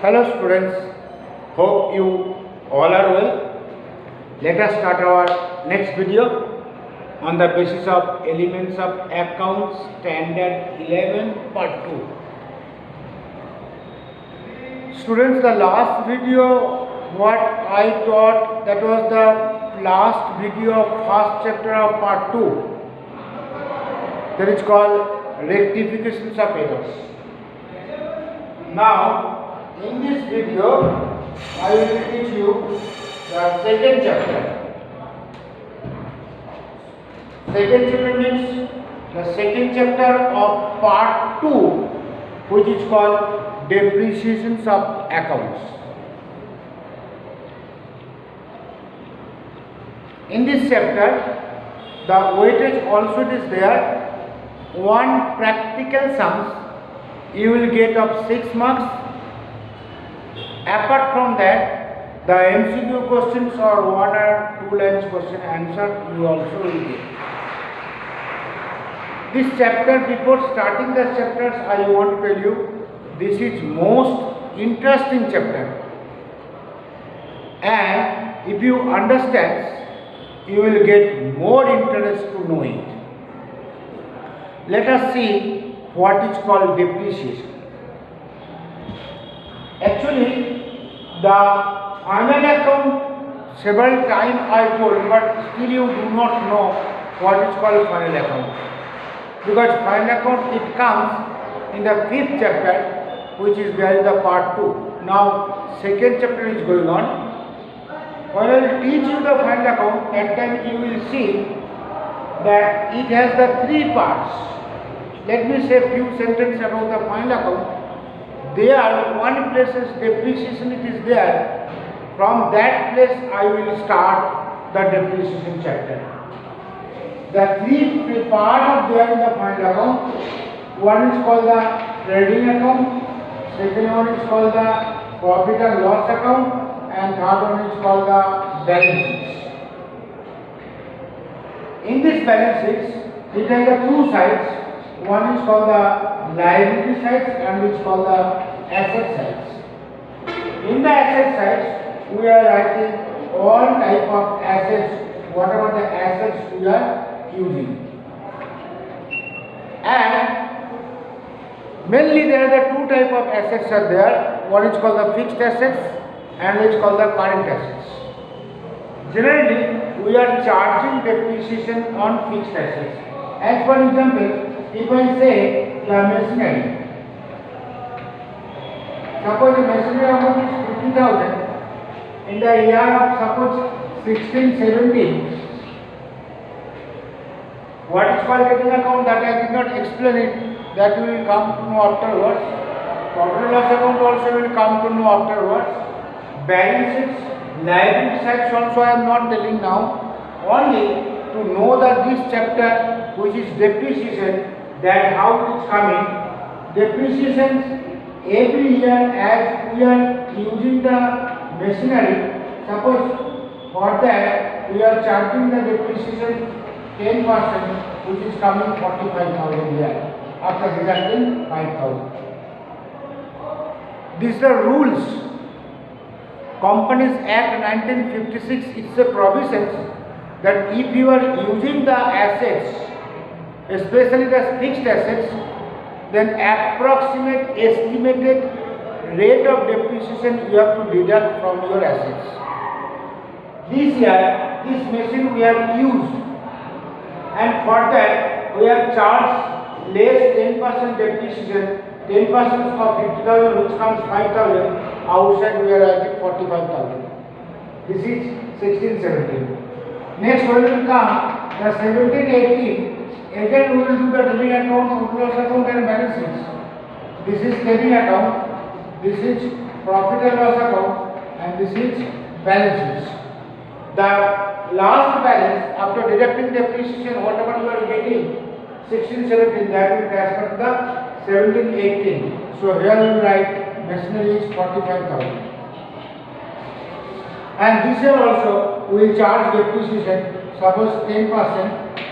Hello students, hope you all are well. Let us start our next video on the basis of elements of accounts standard 11 part 2. Students, the last video what I taught, that was the last video of first chapter of part 2, that is called rectifications of errors. Now in this video, I will teach you the second chapter. Second chapter means the second chapter of part 2, which is called depreciations of accounts. In this chapter, the weightage also is there. One practical sums you will get of 6 marks. Apart from that, the MCQ questions or 1 or 2 lines question answer you also will get. This chapter, before starting the chapters, I want to tell you, this is most interesting chapter, and if you understand, you will get more interest to know it. Let us see what is called depreciation. Actually, the final account several times I told, but still you do not know what is called final account. Because final account, it comes in the 5th chapter, which is there in the part 2. Now, second chapter is going on. When I will teach you the final account, at time you will see that it has the 3 parts. Let me say a few sentences about the final account. There, one place is depreciation, it is there. From that place, I will start the depreciation chapter. The 3 parts are there in the final account. One is called the trading account, second one is called the profit and loss account, and third one is called the balance sheets. In this balance sheets, it has the 2 sides. One is called the liability sides and which is called the asset sides. In the asset sides, we are writing all type of assets, whatever the assets we are using. And mainly there are the 2 type of assets are there. One is called the fixed assets and which is called the current assets. Generally, we are charging depreciation on fixed assets. As for example, if I say the machinery, suppose the machinery amount is 50,000 in the year of suppose 16-17. What is called trading account, that I did not explain it, that we will come to know afterwards. Profit and loss account also will come to know afterwards. Balance sheets, liability sides also I am not telling now. Only to know that this chapter, which is depreciation, that how it is coming. Depreciation every year as we are using the machinery. Suppose for that we are charging the depreciation 10%, which is coming 45,000 here after deducting 5,000. These are rules. Companies Act 1956, it's a provision that if you are using the assets, especially the fixed assets, then approximate estimated rate of depreciation you have to deduct from your assets. This year, this machine we have used, and for that we have charged less 10% depreciation, 10% of 50,000, which comes 5,000, outside we are writing 45,000. This is 16-17. Next one will come the 17-18. Again we will do the trading account, profit loss account and balance sheets. This is trading account, this is profit and loss account, and this is balance sheets. The last balance after deducting depreciation, whatever you are getting, 16-17, that will transfer to the 17-18. So here you will write machinery is 45,000. And this year also we will charge depreciation, suppose 10%.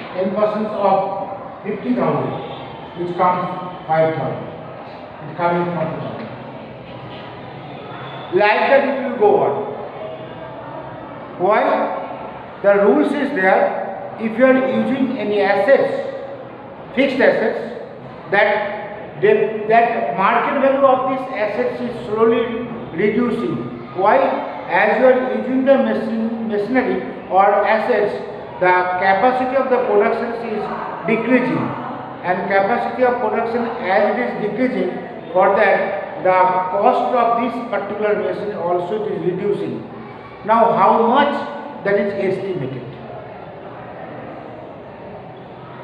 10% of 50,000, which comes 5,000. It comes 40,000. like that it will go on. Why? The rules is there, if you are using any assets, fixed assets, that market value of these assets is slowly reducing. Why? As you are using the machinery or assets, the capacity of the production is decreasing, and capacity of production as it is decreasing, for that the cost of this particular machine also it is reducing. Now how much, that is estimated.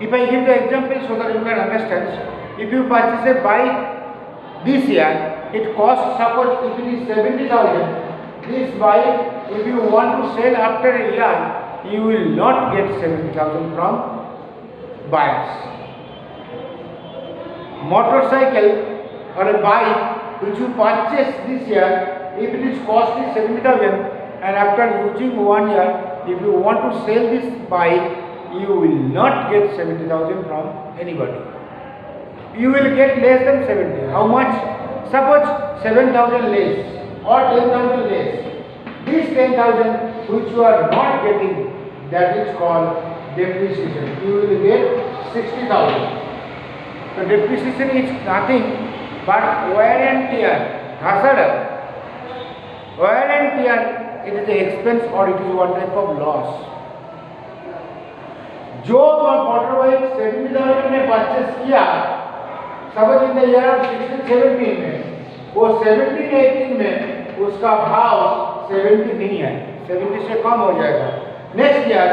If I give the example so that you can understand, if you purchase a bike this year, it costs, suppose if it is 70,000, this bike if you want to sell after a year, you will not get 70,000 from buyers. Motorcycle or a bike which you purchase this year, if it is cost is 70,000, and after using 1 year, if you want to sell this bike, you will not get 70,000 from anybody. You will get less than 70. How much? Suppose 7,000 less or 10,000 less. This 10,000 which you are not getting, that is called depreciation. You will get 60,000. So depreciation is nothing but wear and tear. Hazard. Wear and tear, it is the expense or it is one type of loss. जो motor bike 70,000 में purchase किया, suppose in the year of 16-17 में, वो 17-18 में उसका भाव 70 नहीं है, 70 से कम हो जाएगा. नेक्स्ट ईयर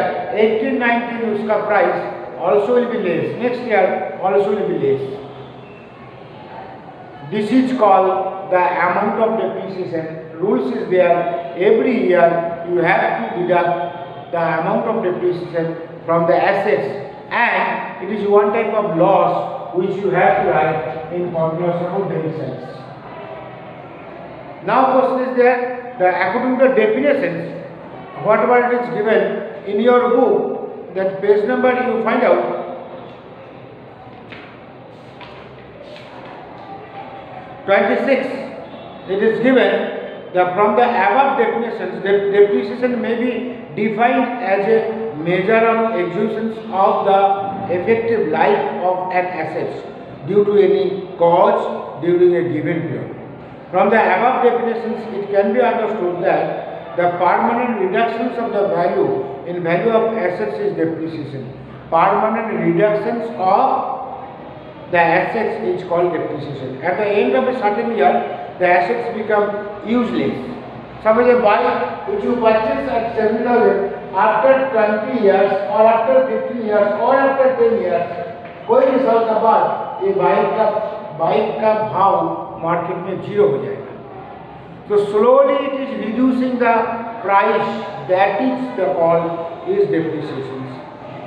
18-19 उसका price also will be less. Next year also will be less. This is called the amount of depreciation. Rules is there. Every year you have to deduct the amount of depreciation from the assets, and it is one type of loss which you have to write in formulas about themselves. Now question is there, according to the definitions, whatever it is given in your book, that page number you find out, it is given that from the above definitions, depreciation may be defined as a measure of exhaustion of the effective life of an asset due to any cause during a given period. From the above definitions, it can be understood that the permanent reductions of the value of assets is depreciation. Permanent reductions of the assets is called depreciation. At the end of a certain year, the assets become useless. Suppose a bike which you purchase at 70,000, after 20 years or after 15 years or after 10 years, कोई भी साल का बाद ये bike का भाव market में zero हो जाएगा. So slowly it is reducing the price, that is the called is depreciation.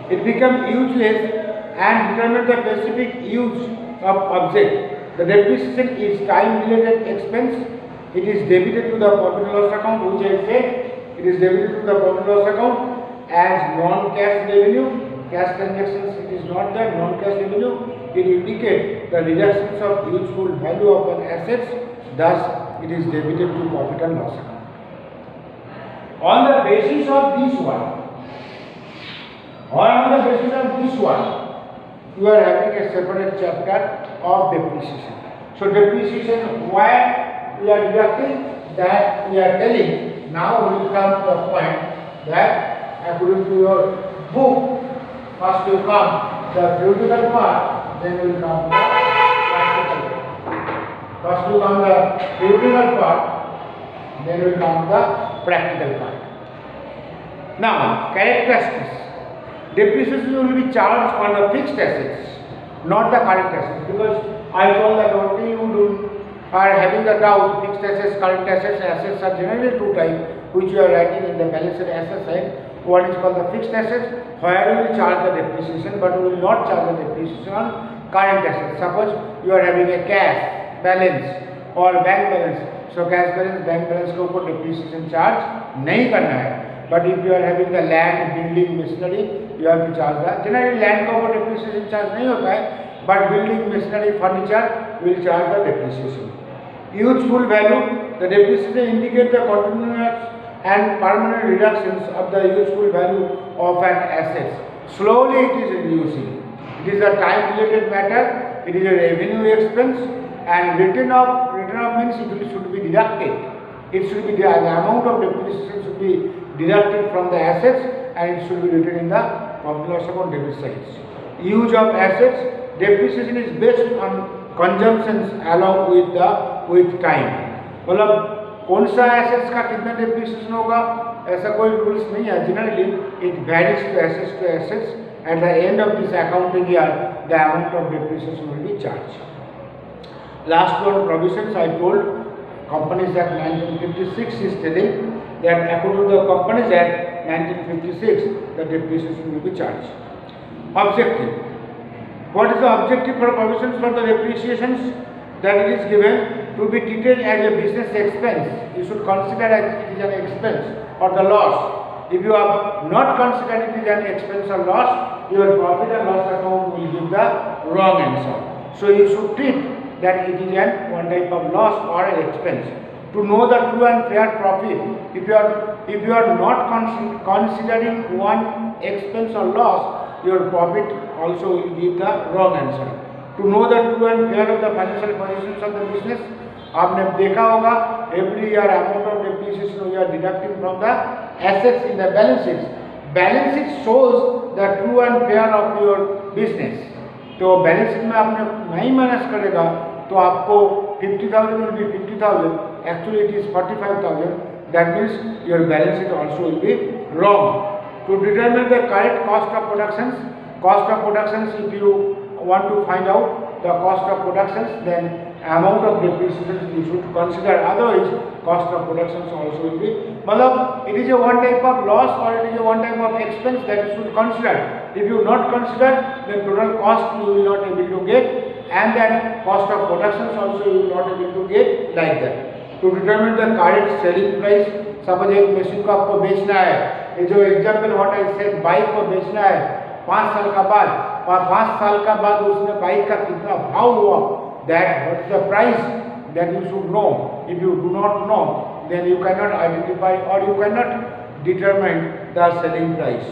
It becomes useless and determine the specific use of object. The depreciation is time-related expense. It is debited to the profit and loss account, which I said. It is debited to the profit and loss account as non-cash revenue. Cash transactions, it is not the non-cash revenue. It indicates the reductions of useful value of an assets. Thus, it is debited to profit and loss account. On the basis of this one, you are having a separate chapter of depreciation. So depreciation, where we are deducting, that we are telling. Now we will come to the point that according to your book, first you come the theoretical part, then we will come the practical part. First you come the theoretical part, then we will come the practical part. Now characteristics. Depreciation will be charged on the fixed assets, not the current assets, because I told that only you are having the doubt. Fixed assets, current assets. Assets are generally two types, which you are writing in the balance sheet asset side. One is called the fixed assets, where you will charge the depreciation, but you will not charge the depreciation on current assets. Suppose you are having a cash balance or bank balance, so cash balance, bank balance के ऊपर depreciation charge नहीं करना है. But if you are having the land, building, machinery, you have to charge that. Generally land का ऊपर depreciation charge नहीं होता है, but building, machinery, furniture will charge the depreciation. Useful value, the depreciation indicates the continuous and permanent reductions of the useful value of an asset. Slowly it is reducing. It is a time-related matter. It is a revenue expense, and written off means it should be deducted. It should be the amount of depreciation should be deducted from the assets, and it should be written in the profit loss account debit side. Use of assets, depreciation is based on consumptions along with time. मतलब कौन सा assets का कितना depreciation होगा, ऐसा कोई rules नहीं है. Generally it varies to assets. At the end of this accounting year, the amount of depreciation will be charged. Last one, provisions. I told Companies Act 1956 is telling that according to the Companies Act 1956, the depreciation will be charged. Objective. What is the objective for provisions for the depreciations? That it is given to be treated as a business expense. You should consider as it is an expense or the loss. If you have not considered it is an expense or loss, your profit and loss account will give the wrong answer. So you should treat that it is one type of loss or an expense. To know the true and fair profit, if you are not considering one expense or loss, your profit also will give the wrong answer. To know the true and fair of the financial positions of the business, आपने देखा होगा every year amount of depreciation we are deducting from the assets in the balance sheet. Balance sheet shows the true and fair of your business. तो balance sheet में आपने नहीं minus करेगा तो आपको 50,000 will be 50,000. Actually it is 45,000. That means your balance sheet also will be wrong. To determine the correct cost of productions, if you want to find out the cost of productions, then amount of depreciation you should consider. Otherwise, cost of productions also will be. मतलब it is a one type of loss or it is a one type of expense that you should consider. If you not consider, then total cost you will not able to get, and then cost of productions also you will not able to get like that. To determine the correct selling price, suppose एक machine को आपको बेचना है, ये जो example what I said, bike को बेचना है 5 साल का बाद, और 5 साल का बाद उसमें बाइक का कितना भाव हुआ, that what is the price that you should know. If you do not know, then you cannot identify or you cannot determine the selling price.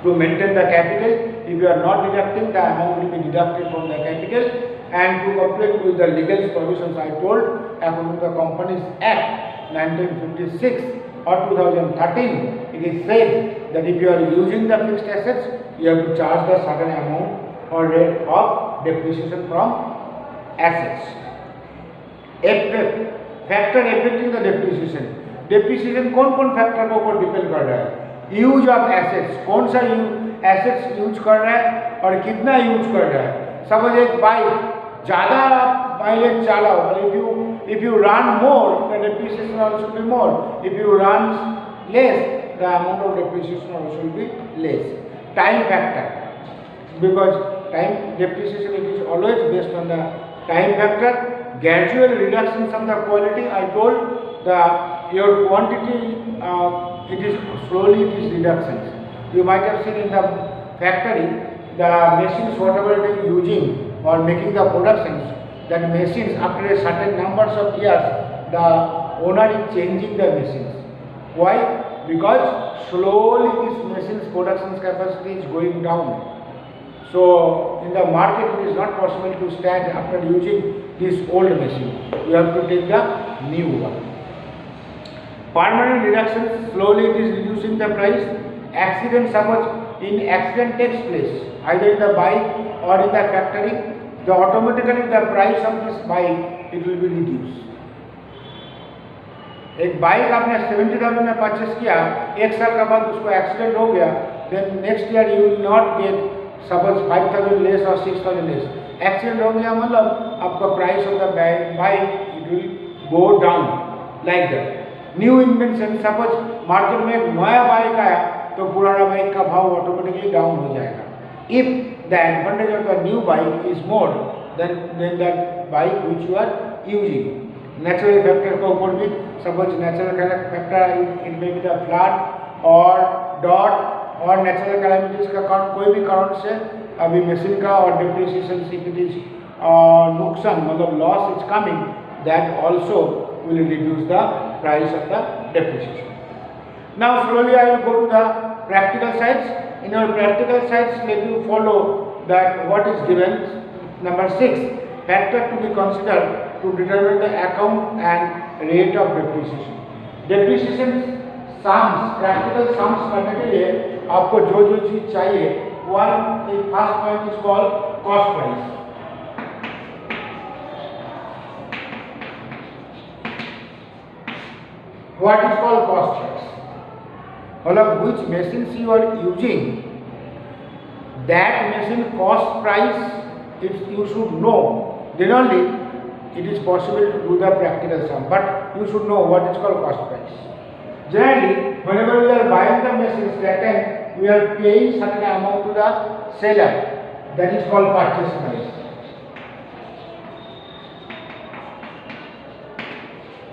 To maintain the capital, if you are not deducting, the amount will be deducted from the capital. And to comply with the legal provisions I told, according to the Companies Act 1956 or 2013, it is said that if you are using the fixed assets, you have to charge the certain amount or rate of depreciation from assets. Factor affecting the depreciation. Depreciation कौन factor के ऊपर depend कर रहा है? Use of assets, कौन सा assets use कर रहा है और कितना यूज कर रहा है. सपोज एक बाइक ज़्यादा माइलेज चला हो, if you run more, the depreciation also will be more. If you run less, the amount of depreciation also will be less. Time factor, because time depreciation it is always based on the time factor. Gradual reductions of the quality, I told your quantity it is slowly it is reductions. You might have seen in the factory the machines whatever they are using or making the productions, that machines after a certain numbers of years the owner is changing the machines. Why? Because slowly this machine's production capacity is going down. So in the market it is not possible to stand after using this old machine. You have to take the new one. Permanent reduction, slowly it is reducing the price. Accident, suppose in accident takes place either in the bike or in the factory, the automatically the price of this bike it will be reduced. एक bike आपने 70,000 में purchase किया, एक साल के बाद उसको accident हो गया, then next year you will not get suppose 5,000 less or 6,000 less. Accident हो गया मतलब आपका price of the bike it will go down like that. New invention, suppose market में एक नया बाइक आया तो पुराना बाइक का भाव ऑटोमेटिकली डाउन हो जाएगा. If the advantage of the new bike is more than that bike which you are using. Natural factor के ऊपर भी, suppose natural factor it may be the flood और डॉट और नेचुरल कैलामिटीज का कारण, कोई भी कारण से अभी मशीन का और डिप्रिसिएशन इट इज नुकसान मतलब loss is coming, that also will reduce the price of the depreciation. Now slowly I will go to the practical sides. In our practical sides, let you follow that what is given. Number 6, factor to be considered to determine the account and rate of depreciation. Depreciation sums, practical sums करने के लिए आपको जो जो चीज चाहिए, one the first point is called cost price. What is called cost price? मतलब which machines you are using, that machine cost price you should know. Then only it is possible to do the practical sum. But you should know what is called cost price. Generally, whenever we are buying the machines, that time we are paying certain amount to the seller. That is called purchase price.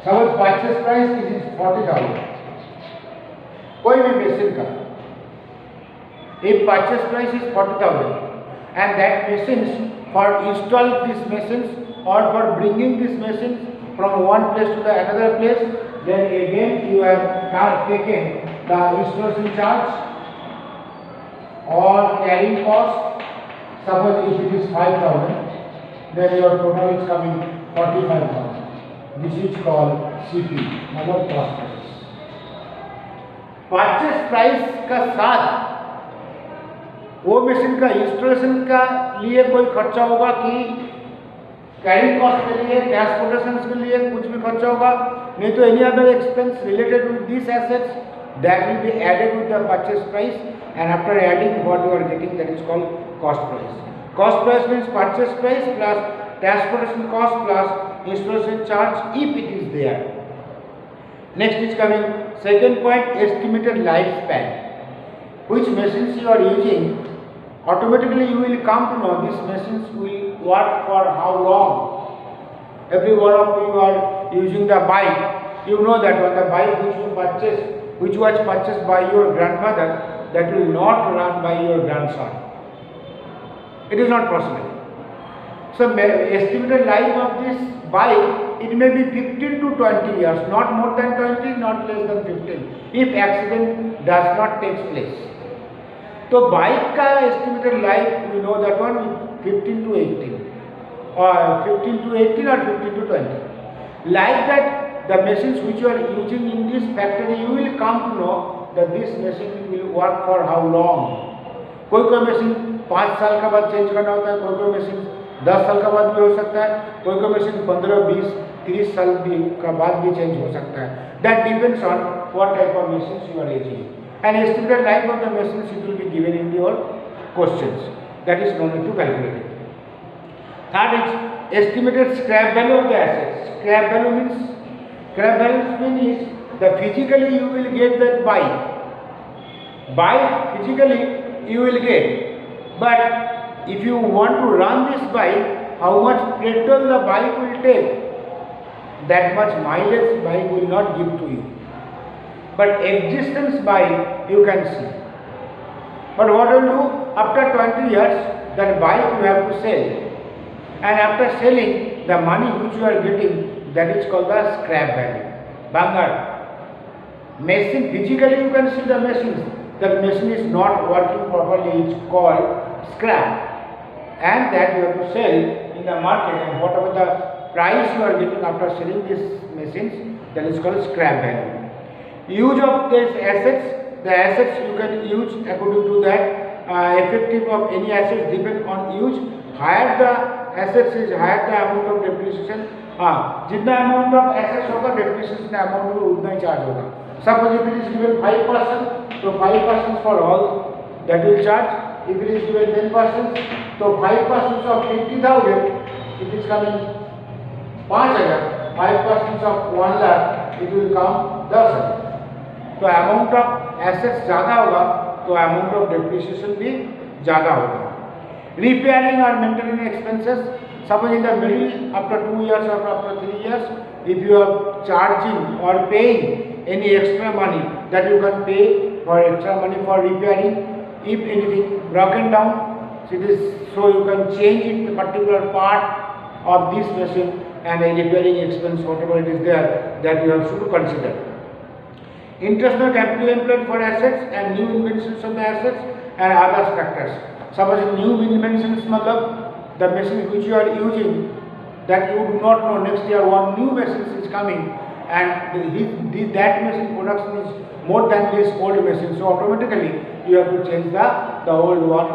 Suppose purchase price is 40,000. कोई भी machine का, if purchase price is 40,000 and that machines for install these machines or for bringing these machines from one place to the another place, then again you have taken the installation charge or carrying cost. Suppose if it is 5,000, then your total is coming 45,000. This is called CP, number cost price. Purchase price का साथ वो machine का installation का लिए कोई खर्चा होगा कि कैरिंग कॉस्ट के लिए, ट्रांसपोर्टेशन के लिए कुछ भी खर्चा होगा, नहीं तो any other expense related with this assets that will be added with the purchase price and after adding what you are getting that is called cost price. Cost price means purchase price plus transportation cost plus installation charge if it is there. Next is coming second point, estimated lifespan. Which machines you are using, automatically you will come to know these machines will work for how long. Every one of you are using the bike, you know that when the bike which you purchase, which was purchased by your grandmother, that will not run by your grandson. It is not possible. So estimated life of this bike, it may be 15 to 20 years, not more than 20, not less than 15, if accident does not take place. So bike का estimated life, we know that one 15 to 18 or 15 to 18 or 15 to 20. Like that, the machines which you are using in this factory, you will come to know that this machine will work for how long. कोई machine 5 साल का बाद change करना होता है, कोई machine 10 साल का बाद भी हो सकता है, कोई मशीन 15, 20, 30 साल का बाद भी चेंज हो सकता है. That depends on what type of machines you are using. And estimated life of the machines it will be given in your questions. That is no need to calculate it. Third is estimated scrap value of the assets. Scrap value means the physically you will get that bike. Bike physically you will get, but if you want to run this bike, how much petrol the bike will take, that much mileage bike will not give to you. But existence bike you can see. But what will do after 20 years, that bike you have to sell, and after selling the money which you are getting, that is called the scrap value. Bangar. Machine physically you can see the machine. That machine is not working properly, it's called scrap. And that you have to sell in the market, and whatever the price you are getting after selling these machines, that is called scrap value. Use of these assets, the assets you can use according to that. Effective of any assets depend on use. Higher the assets is, higher the amount of depreciation. जितना amount of assets होगा, depreciation amount भी उतना ही charge होगा. Suppose if it is given 5%, so 5% for all that will charge. If it is given 10%, so 5% of 50,000, it is coming 5,000. 5% of 1 lakh, it will come 10,000. तो amount of assets ज़्यादा होगा तो amount of depreciation भी ज़्यादा होगा. Repairing और maintaining expenses, suppose in the middle after 2 years or after 3 years, if you are charging or paying any extra money, that you can pay for extra money for repairing. If anything broken down, so you can change it, the particular part of this machine, and a repairing expense, whatever it is there, that you have to consider. Interest on capital employed for assets and new inventions of the assets and other factors. Suppose new inventions matlab the machine which you are using that you do not know, next year one new machine is coming and that machine production is more than this old machine, so automatically you have to change the old one.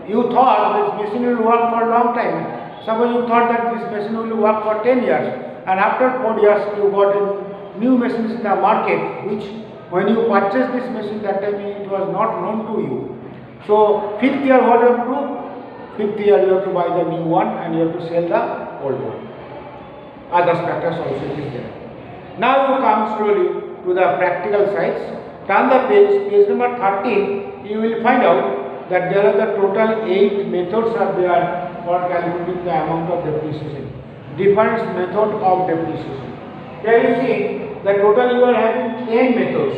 You thought this machine will work for a long time. Suppose you thought that this machine will work for 10 years and after 4 years you got a new machines in the market which when you purchase this machine that time it was not known to you. So 5th year what you have to do? 5th year you have to buy the new one and you have to sell the old one. Other factors also is there. Now you come slowly to the practical sides. Turn the page number 13, you will find out that there are the total 8 methods are there for calculating the amount of depreciation. Different method of depreciation. Here you see the total you are having 10 methods.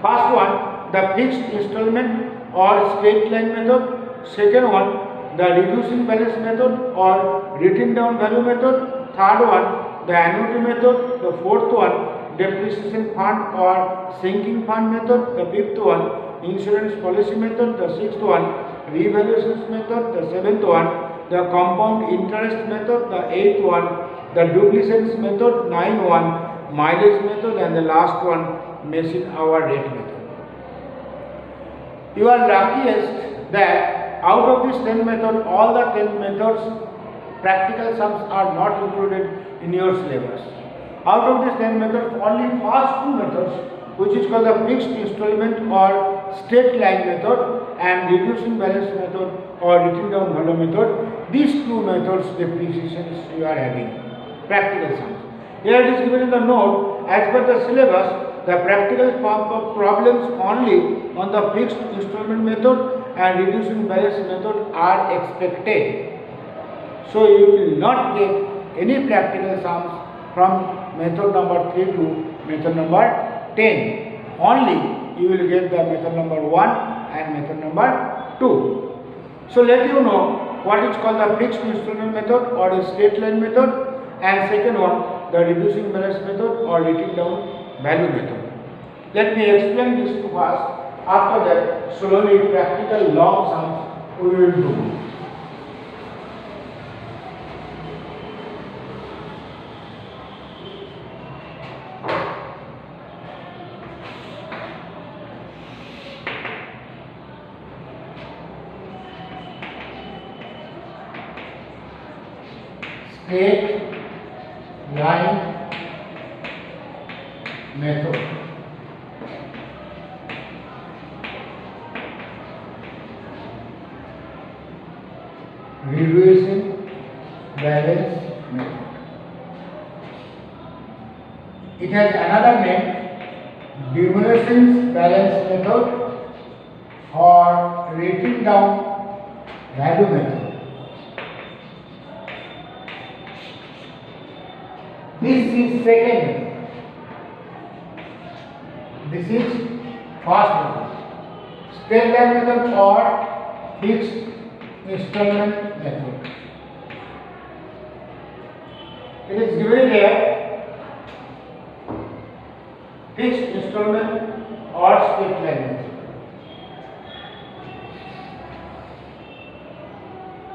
First one, the fixed installment or straight line method. Second one, the reducing balance method or written down value method. Third one, the annuity method. The fourth one, depreciation fund or sinking fund method. The fifth one, insurance policy method. The sixth one, revaluations method. The seventh one, the compound interest method. The eighth one, the duplications method. Ninth one, mileage method, and the last one, machine hour rate method. You are luckiest that out of this 10 methods, all the 10 methods practical sums are not included in your syllabus. Out of these 10 methods, only first 2 methods, which is called the fixed installment or straight line method and reducing balance method or written down value method, these 2 methods depreciations you are having, practical sums. Here it is given in the note, as per the syllabus, the practical problems only on the fixed installment method and reducing balance method are expected. So you will not get any practical sums from method number 3 to method number 10. Only you will get the method number 1 and method number 2. So let you know what is called the fixed installment method or the straight line method, and second one, the reducing balance method or written down value method. Let me explain this to us. After that, slowly practical long sums we will do. Straight line method. Reducing balance method. It has another name, diminishing balance method or written down value method. This is second method. This is first method. Straight line method or fixed installment method. It is given here, fixed installment or straight line method.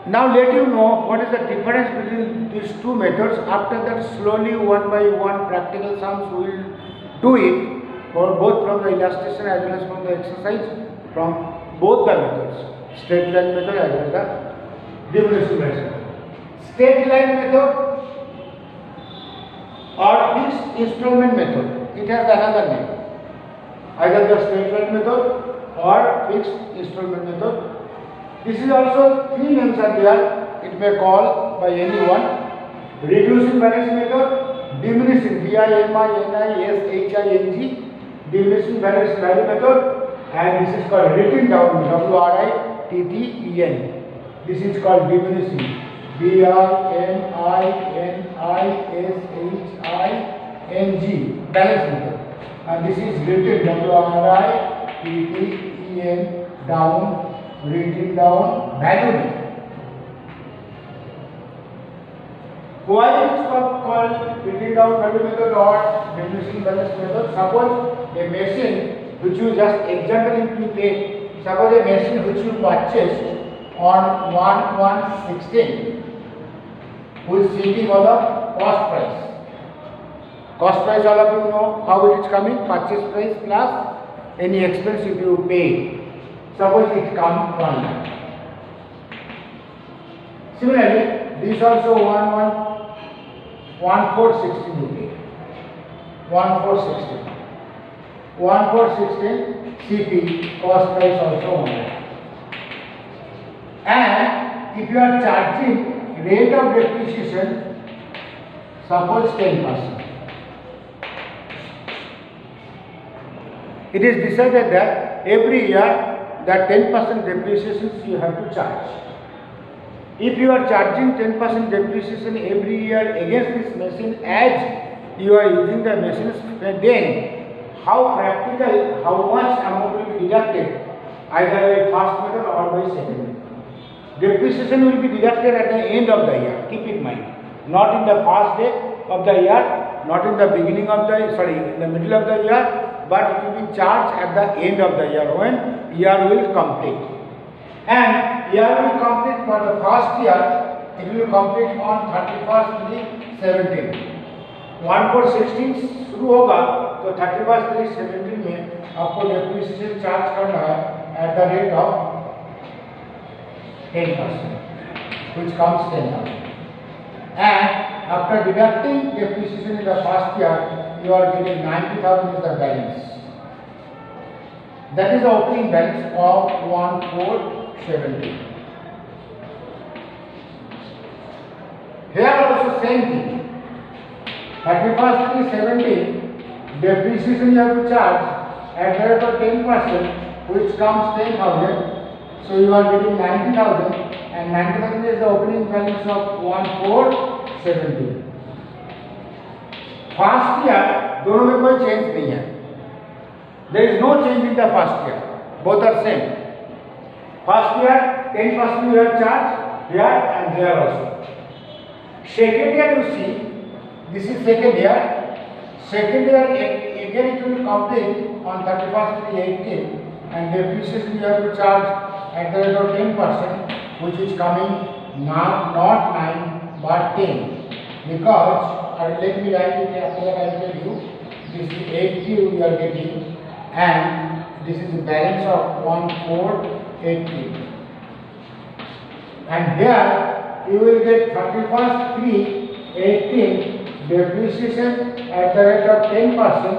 Now let you know what is the difference between these 2 methods. After that, slowly one by one practical sums we will do it for both from the illustration as well as from the exercise from both the methods, straight line method as well as the diminishing method. Straight line method or fixed installment method, it has another name, either the straight line method or fixed installment method. This is also 3 names are there, it may call by anyone. Reducing balance method, diminishing, D-I-M-I-N-I-S-H-I-N-G, diminishing balance value method, and this is called written down, W-R-I-T-T-E-N. This is called diminishing, D-I-M-I-N-I-S-H-I-N-G, balance method. And this is written, W-R-I-T-T-E-N, down, written down value method. Why it is called written down value method or depreciation balance method? Suppose a machine which you just example if you take, suppose a machine which you purchased on 1/1/16, whose CP was the cost price. Cost price, all of you know how it is coming, purchase price plus any expense if you pay. Suppose it comes 1 lakh. Similarly, this also 1/4/16 you pay. 1/4/16. 1/4/16 CP, cost price also 1 lakh. And if you are charging rate of depreciation, suppose 10%. It is decided that every year that 10% depreciation you have to charge. If you are charging 10% depreciation every year against this machine as you are using the machines, then how practical, how much amount will be deducted either by first method or by second method. Depreciation will be deducted at the end of the year, keep in mind, not in the first day of the year, not in the beginning of the, in the middle of the year, but it will be charged at the end of the year when year will complete. And year will complete for the first year, it will complete on 31/3/17. 1/4/16 शुरू होगा तो 31/3/17 में आपको depreciation charge करना है at the rate of 10%, which comes 10,000. And after deducting depreciation in the first year, you are getting 90,000 is the balance. That is the opening balance of 1/4/17. Here also same thing. 31/3/17 depreciation you have to charge at the rate of 10%, which comes 10,000. So you are getting 90,000, and 90,000 is the opening balance of 1/4/17. First year दोनों में कोई change नहीं है. There is no change in the first year. Both are same. First year 10% you have charged here and there also. Second year you see, this is second year. Second year again it will complete on 31/3/18, and depreciation you have to charge at the rate of 10%, which is coming now not 9 but 10, because let me write it after I will tell you. This is 80 we are getting, and this is the balance of 1/4/18, and here you will get 31/3/18 depreciation at the rate of 10%,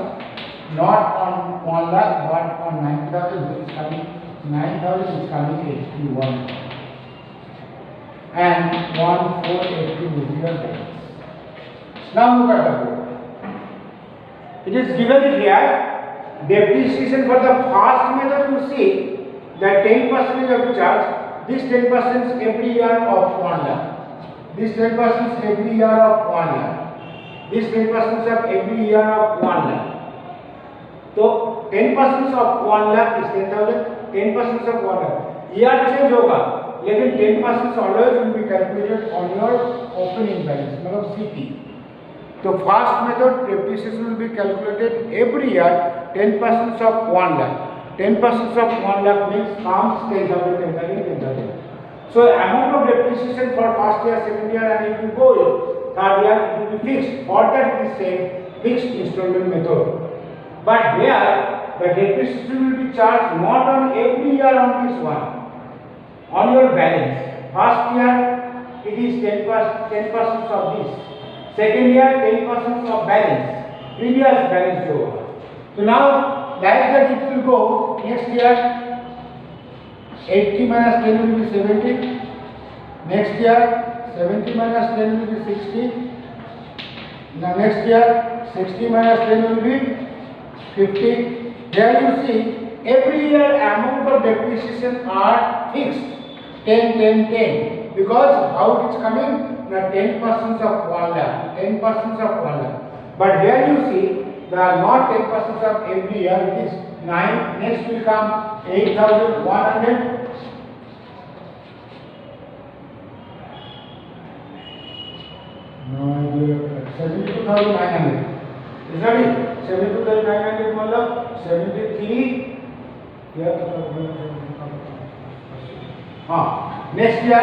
not on 1 lakh but on 90,000, which is coming 9,000 is coming 81, and 1/4/18 will be your balance. Now look at the board. It is given here depreciation for the first method. You see that 10% you have to charge. This 10% every year of 1 lakh. This 10% every year of 1 lakh. This 10% of every year of 1 lakh. So 10% of 1 lakh is 10,000. 10% of 1 lakh. Year change होगा, लेकिन 10% always will be calculated on your opening balance, मतलब CP. So first method depreciation will be calculated every year 10% of 1 lakh. 10% of 1 lakh means comes 10,000, 10,000, 10,000. So amount of depreciation for first year, second year, and if you go third year, it will be fixed. For that it is same fixed installment method. But here the depreciation will be charged not on every year on this one, on your balance. First year it is 10% of this. Second year 10% of balance, previous balance over. So now like that it will go. Next year 80 minus 10 will be 70. Next year 70 minus 10 will be 60. Now next year 60 minus 10 will be 50. Here you see every year amount of depreciation are fixed 10, 10, 10. Because how it is coming? The 10% of 1 lakh. 10% of 1 lakh. But here you see they are not 10% of every year. It is 9. Next will come 8,100. No idea. 72,900. Is that it? 72,900 मतलब 73. हाँ. Next year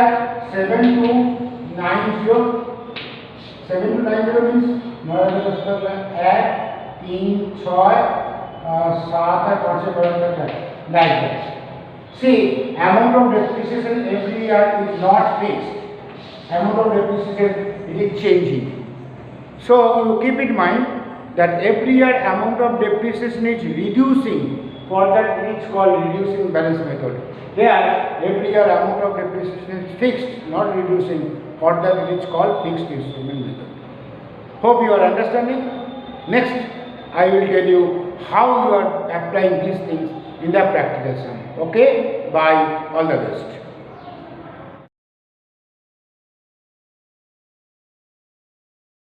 7290. 7290 means add 3 6 7 8 5 6 like that. See, amount of depreciation every year is not fixed. Amount of depreciation it is changing. So you keep in mind that every year amount of depreciation is reducing. For that it is called reducing balance method. Here every year amount of depreciation is fixed, not reducing. For that it is called fixed instrument method. Hope you are understanding. Next I will tell you how you are applying these things in the practical sum. Okay, bye, all the best.